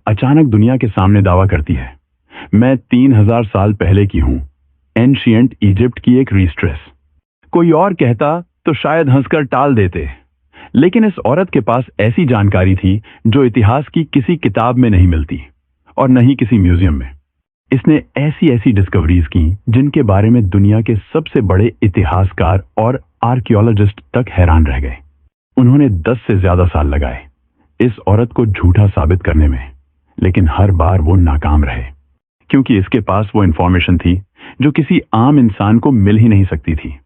अचानक दुनिया के सामने दावा करती है, मैं 3000 साल पहले की हूं, एंशिएंट इजिप्ट की एक रीस्ट्रेस। कोई और कहता तो शायद हंसकर टाल देते, लेकिन इस औरत के पास ऐसी जानकारी थी जो इतिहास की किसी किताब में नहीं मिलती और न ही किसी म्यूजियम में। इसने ऐसी ऐसी डिस्कवरीज की जिनके बारे में दुनिया के सबसे बड़े इतिहासकार और आर्कियोलॉजिस्ट तक हैरान रह गए। उन्होंने 10 से ज्यादा साल लगाए इस औरत को झूठा साबित करने में, लेकिन हर बार वो नाकाम रहे, क्योंकि इसके पास वो इंफॉर्मेशन थी जो किसी आम इंसान को मिल ही नहीं सकती थी।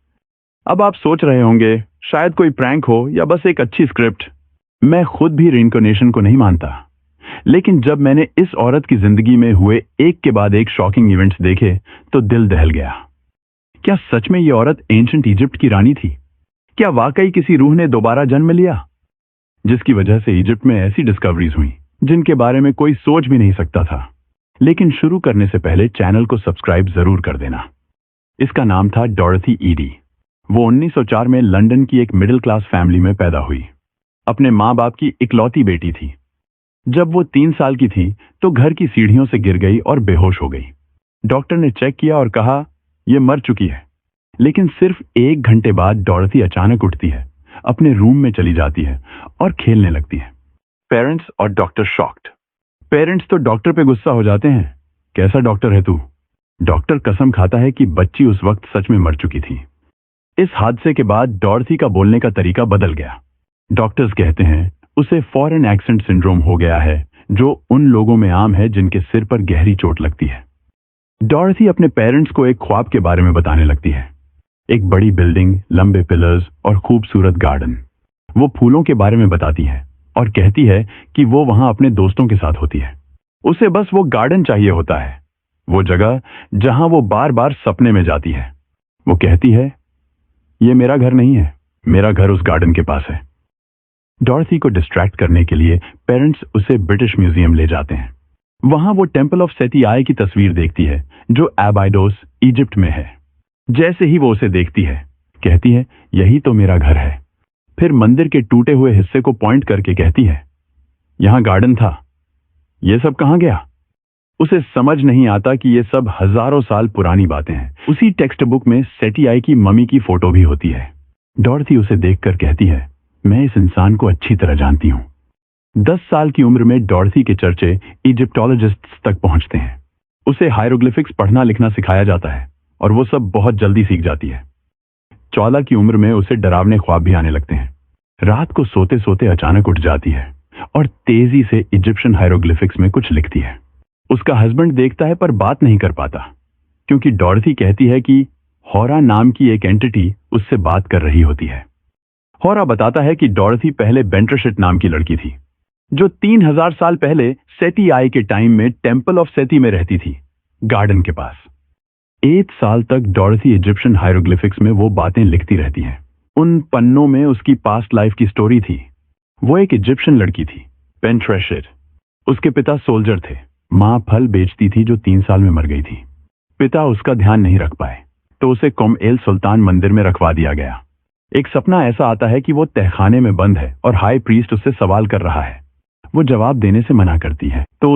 अब आप सोच रहे होंगे शायद कोई प्रैंक हो या बस एक अच्छी स्क्रिप्ट। मैं खुद भी रीइंकार्नेशन को नहीं मानता, लेकिन जब मैंने इस औरत की जिंदगी में हुए एक के बाद एक शॉकिंग इवेंट्स देखे तो दिल दहल गया। क्या सच में ये औरत एंशिएंट इजिप्ट की रानी थी? क्या वाकई किसी रूह ने दोबारा जन्म लिया, जिसकी वजह से इजिप्ट में ऐसी डिस्कवरीज हुई जिनके बारे में कोई सोच भी नहीं सकता था? लेकिन शुरू करने से पहले चैनल को सब्सक्राइब जरूर कर देना। इसका नाम था डॉरथी ईडी। वो 1904 में लंदन की एक मिडिल क्लास फैमिली में पैदा हुई। अपने माँ बाप की इकलौती बेटी थी। जब वो 3 साल की थी तो घर की सीढ़ियों से गिर गई और बेहोश हो गई। डॉक्टर ने चेक किया और कहा यह मर चुकी है। लेकिन सिर्फ 1 घंटे बाद डॉरथी अचानक उठती है, अपने रूम में चली जाती है और खेलने लगती है। पेरेंट्स और डॉक्टर शॉक्ड। पेरेंट्स तो डॉक्टर पे गुस्सा हो जाते हैं, कैसा डॉक्टर है तू? डॉक्टर कसम खाता है कि बच्ची उस वक्त सच में मर चुकी थी। इस हादसे के बाद डॉरथी का बोलने का तरीका बदल गया। डॉक्टर्स कहते हैं उसे फॉरेन एक्सेंट सिंड्रोम हो गया है, जो उन लोगों में आम है जिनके सिर पर गहरी चोट लगती है। डॉरथी अपने पेरेंट्स को एक ख्वाब के बारे में बताने लगती है, एक बड़ी बिल्डिंग, लंबे पिलर्स और खूबसूरत गार्डन। वो फूलों के बारे में बताती है और कहती है कि वो वहां अपने दोस्तों के साथ होती है। उसे बस वो गार्डन चाहिए होता है, वो जगह जहां वो बार बार सपने में जाती है। वो कहती है ये मेरा घर नहीं है, मेरा घर उस गार्डन के पास है। डॉरथी को डिस्ट्रैक्ट करने के लिए पेरेंट्स उसे ब्रिटिश म्यूजियम ले जाते हैं। वहां वो टेंपल ऑफ सेती आई की तस्वीर देखती है जो एबाइडोस इजिप्ट में है। जैसे ही वो उसे देखती है कहती है यही तो मेरा घर है। फिर मंदिर के टूटे हुए हिस्से को पॉइंट करके कहती है यहां गार्डन था, ये सब कहां गया? उसे समझ नहीं आता कि ये सब हजारों साल पुरानी बातें हैं। उसी टेक्स्ट बुक में सेती आई की मम्मी की फोटो भी होती है। डॉरथी उसे देखकर कहती है मैं इस इंसान को अच्छी तरह जानती हूं। 10 साल की उम्र में डॉरथी के चर्चे इजिप्टोलॉजिस्ट्स तक पहुंचते हैं। उसे हायरोग्लिफिक्स पढ़ना लिखना सिखाया जाता है और वो सब बहुत जल्दी सीख जाती है। 14 की उम्र में उसे डरावने ख्वाब भी आने लगते हैं। रात को सोते सोते अचानक उठ जाती है और तेजी से इजिप्शियन हायरोग्लिफिक्स में कुछ लिखती है। उसका हस्बैंड देखता है पर बात नहीं कर पाता, क्योंकि डॉरथी कहती है कि हौरा नाम की एक एंटिटी उससे बात कर रही होती है। हौरा बताता है कि डॉरथी पहले बेंट्रशिट नाम की लड़की थी, जो 3000 साल पहले सेती आई के टाइम में टेंपल ऑफ सेती में रहती थी, गार्डन के पास। 8 साल तक डॉरथी इजिप्शियन हायरोग्लिफिक्स में वो बातें लिखती रहती हैं। उन पन्नों में उसकी पास्ट लाइफ की स्टोरी थी। वो एक इजिप्शियन लड़की थी, बेंट्रशिट। उसके पिता सोल्जर थे, मां फल बेचती थी जो 3 साल में मर गई थी। पिता उसका ध्यान नहीं रख पाए तो उसे कौम एल सुल्तान मंदिर में रखवा दिया गया। एक सपना ऐसा आता है कि वो तहखाने में बंद है और हाई प्रीस्ट उससे सवाल कर रहा है। वो जवाब देने से मना करती है तो